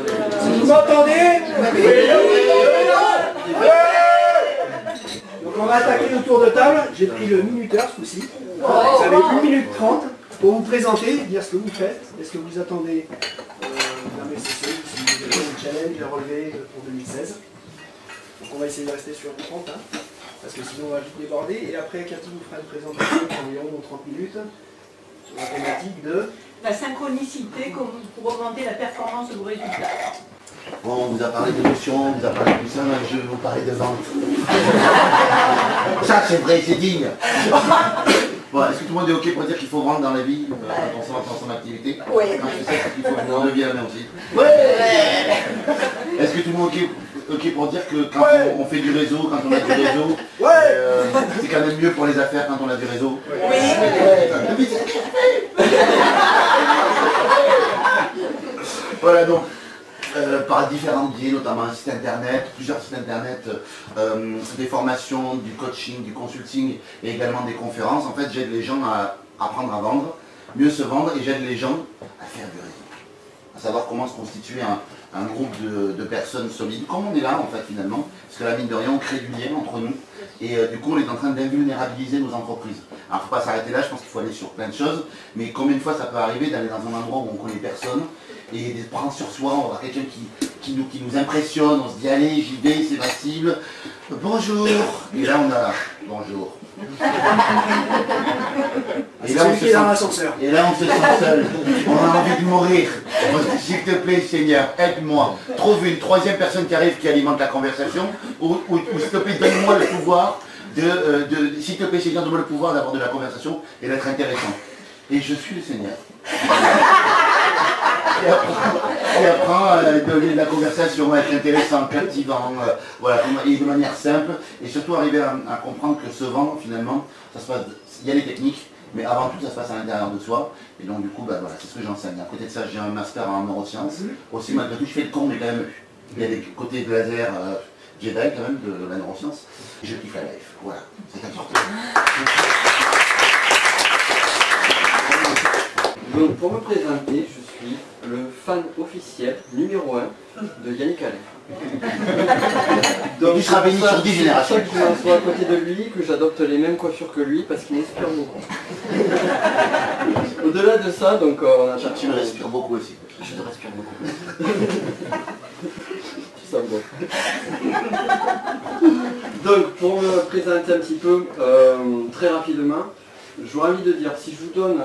Vous m'entendez? Donc on va attaquer le tour de table. J'ai pris le minuteur ce coup-ci. Vous avez 1 minute 30 pour vous présenter, dire ce que vous faites. Est-ce que vous attendez d'un MSCC, si vous avez un challenge à relever pour 2016. Donc on va essayer de rester sur 30, hein, parce que sinon on va vite déborder. Et après, Cathy vous fera une présentation d'environ 30 minutes sur la thématique de la synchronicité pour augmenter la performance de vos résultats. Bon, on vous a parlé d'émotion, on vous a parlé de tout ça, mais je vais vous parler de vente. Ça, c'est vrai, c'est digne. Bon, est-ce que tout le monde est OK pour dire qu'il faut vendre dans la vie quand on se lance dans son activité? Oui. Quand je sais qu'il faut qu'on devient la main aussi. Ouais. Est-ce que tout le monde est OK pour dire que quand on fait du réseau, quand on a du réseau, c'est quand même mieux pour les affaires quand on a du réseau? Oui. Voilà donc. Par différents biais, notamment un site internet, plusieurs sites internet, des formations, du coaching, du consulting et également des conférences. En fait, j'aide les gens à apprendre à vendre, mieux se vendre et j'aide les gens à faire du réseau. À savoir comment se constituer un groupe de personnes solides, comme on est là en fait finalement, parce que la mine de rien, on crée du lien entre nous et du coup on est en train d'invulnérabiliser nos entreprises. Alors il ne faut pas s'arrêter là, je pense qu'il faut aller sur plein de choses, mais combien de fois ça peut arriver d'aller dans un endroit où on ne connaît personne et de prendre sur soi, on va voir quelqu'un qui nous impressionne, on se dit allez j'y vais, c'est facile, bonjour, et là on a bonjour. Et là, on se sent seul, on a envie de mourir. On se dit s'il te plaît Seigneur, aide-moi, trouve une troisième personne qui arrive qui alimente la conversation, ou s'il te plaît donne-moi le pouvoir s'il te plaît Seigneur, donne-moi le pouvoir d'avoir de la conversation et d'être intéressant. Et je suis le Seigneur. Et apprend à donner de la conversation, à être intéressant, captivant, voilà, et de manière simple, et surtout arriver à comprendre que se vendre finalement, ça se passe, il y a les techniques, mais avant tout ça se passe à l'intérieur de soi, et donc du coup bah, voilà, c'est ce que j'enseigne. À côté de ça j'ai un master en neurosciences, aussi malgré tout je fais le con mais quand même, il y a des côtés de laser, Jedi quand même de la neuroscience, et je kiffe la life, voilà, c'est important. Donc pour me présenter, je suis le fan officiel numéro 1 de Yannick Allaire. Donc tu seras béni sur 10 générations. C'est pour ça que je m'assois à côté de lui, que j'adopte les mêmes coiffures que lui, parce qu'il m'inspire beaucoup. Au-delà de ça, donc on a... Tu me respires beaucoup aussi. Je te respire beaucoup. Ça me donc pour me présenter un petit peu, très rapidement, j'aurais envie de dire, si je vous donne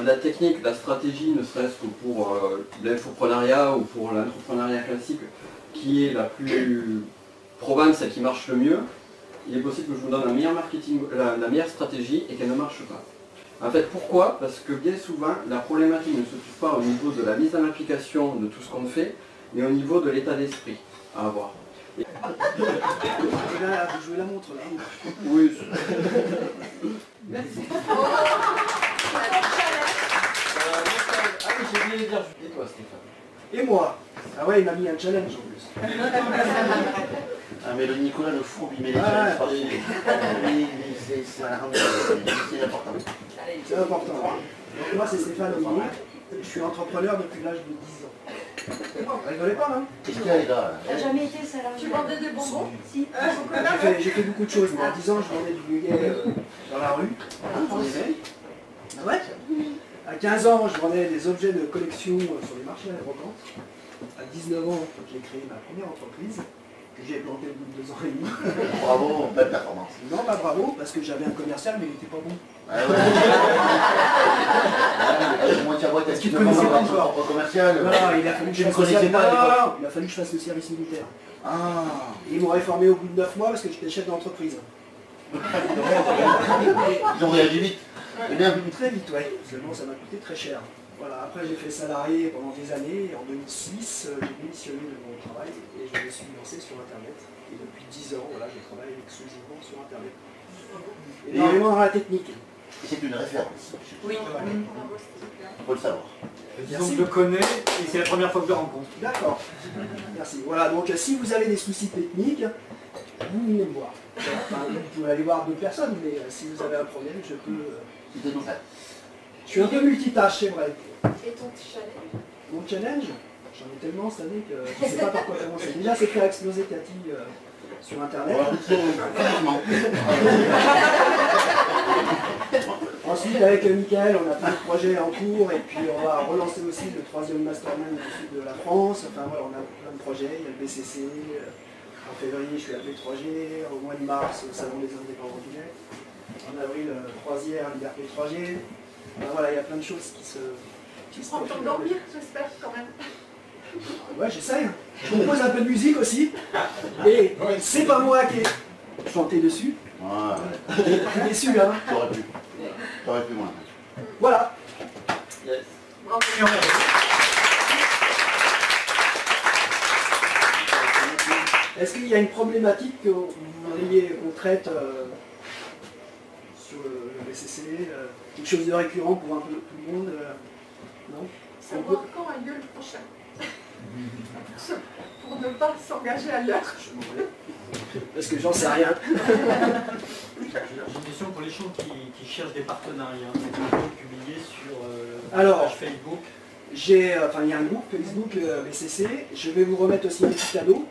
la technique, la stratégie, ne serait-ce que pour l'infoprenariat ou pour l'entrepreneuriat classique, qui est la plus probable, celle qui marche le mieux, il est possible que je vous donne un meilleur marketing, la meilleure stratégie et qu'elle ne marche pas. En fait, pourquoi? Parce que bien souvent, la problématique ne se trouve pas au niveau de la mise en application de tout ce qu'on fait, mais au niveau de l'état d'esprit à avoir. Vous jouez la montre là. Oui. Merci. Ah oui, j'ai oublié de dire, et toi Stéphane? Et moi? Ah ouais, il m'a mis un challenge en plus. Ah mais le Nicolas le fourbe, il met les challenges partout. C'est important. C'est important. Donc moi c'est Stéphane Olivier, je suis entrepreneur depuis l'âge de 10 ans. Vous rigolez pas là? Qu'est-ce qu'il y a les gars? T'as jamais été salarié? Tu vendais des bonbons? Si. J'ai fait beaucoup de choses, mais à 10 ans je vendais du muguet dans la rue, dans les mails. Ah ouais? À 15 ans je vendais des objets de collection sur les marchés à la brocante. À 19 ans j'ai créé ma première entreprise, que j'ai plantée au bout de 2 ans et demi. Bravo, belle performance. Non, pas bravo, parce que j'avais un commercial mais il n'était pas bon. Ah ouais. Moi, tu vois, Parce qu'il ne connaissait pas encore. Commercial. Voilà, il a fallu que je fasse le service. Il a fallu que je fasse le service militaire. Ah. Et ils m'ont réformé au bout de 9 mois parce que j'étais chef d'entreprise. Ils ont réagi vite. Eh bien, très vite, ouais. Seulement, ça m'a coûté très cher. Voilà, après j'ai fait salarié pendant des années. Et en 2006, j'ai démissionné de mon travail et je me suis lancé sur Internet. Et depuis 10 ans, voilà, je travaille exclusivement sur Internet. Énormément dans la technique. C'est une référence. Oui. Il faut le savoir. Disons que je le connais et c'est la première fois que je le rencontre. D'accord. Merci. Voilà, donc si vous avez des soucis techniques, vous venez me voir. Enfin, vous pouvez aller voir d'autres personnes, mais si vous avez un problème, je peux... C'est tout fait. Je suis un peu multitâche, c'est vrai. Et ton challenge? Mon challenge, J'en ai tellement cette année que je ne sais pas par quoi commencer. Déjà, c'est faire exploser Cathy sur Internet. Ensuite, avec Michael, on a plein de projets en cours et puis on va relancer aussi le 3e mastermind du sud de la France. Enfin voilà, on a plein de projets. Il y a le BCC. En février, je suis à P3G. Au mois de mars, au Salon des indépendants du net. En avril, 3e, Liberté 3G. Enfin, voilà, il y a plein de choses qui se... Tu prends le temps de dormir, j'espère, quand même. Ouais, j'essaye. Je compose un peu de musique aussi. Et c'est pas moi qui ai chanté dessus. Ouais. Je suis déçu, hein. T'aurais pu moins. Voilà. Yes. Bravo. Est-ce qu'il y a une problématique que vous voudriez qu'on traite sur le BCC, quelque chose de récurrent pour un peu tout le monde non? Savoir quand a lieu le prochain. Pour ne pas s'engager à l'heure. Parce que j'en sais rien. J'ai une question pour les gens qui cherchent des partenariats. Vous pouvez publier sur la Alors, page Facebook. il y a un groupe Facebook BCC. Je vais vous remettre aussi un petit cadeau.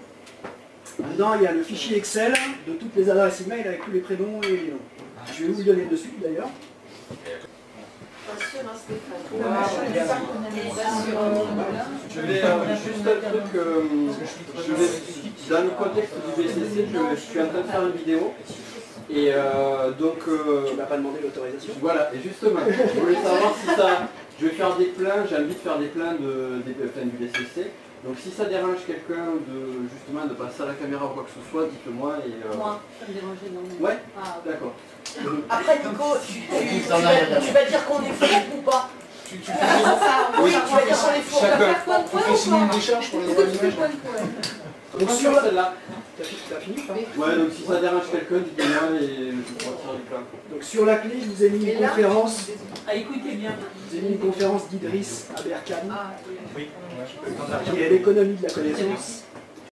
Dedans, il y a le fichier Excel de toutes les adresses email avec tous les prénoms et les noms. Je vais vous le donner de suite d'ailleurs. Je vais juste un truc, dans le contexte du BCC, je suis en train de faire une vidéo. Et donc... Tu m'as pas demandé l'autorisation. Voilà, et justement, je voulais savoir si ça... Je vais faire des plans, j'ai envie de faire des plans du BCC. Donc si ça dérange quelqu'un justement de passer à la caméra ou quoi que ce soit, dites-le-moi et... Moi, ça me dérangeait non. Ouais, Ah, d'accord. après Nico, tu vas dire qu'on est fou ou pas? Oui, tu vas dire qu'on est fou. Chacun. On fait signer une décharge pour les droits d'image. Donc Sur celle-là. T'as fini pas? Ouais, donc si ça dérange quelqu'un, dites-le-moi et je vais retirer du plan. Donc sur la clé, je vous ai mis une conférence. Ah, écoutez bien. Je vous ai mis une conférence d'Idriss Aberkane, Ah, Oui. qui est l'économie de la connaissance.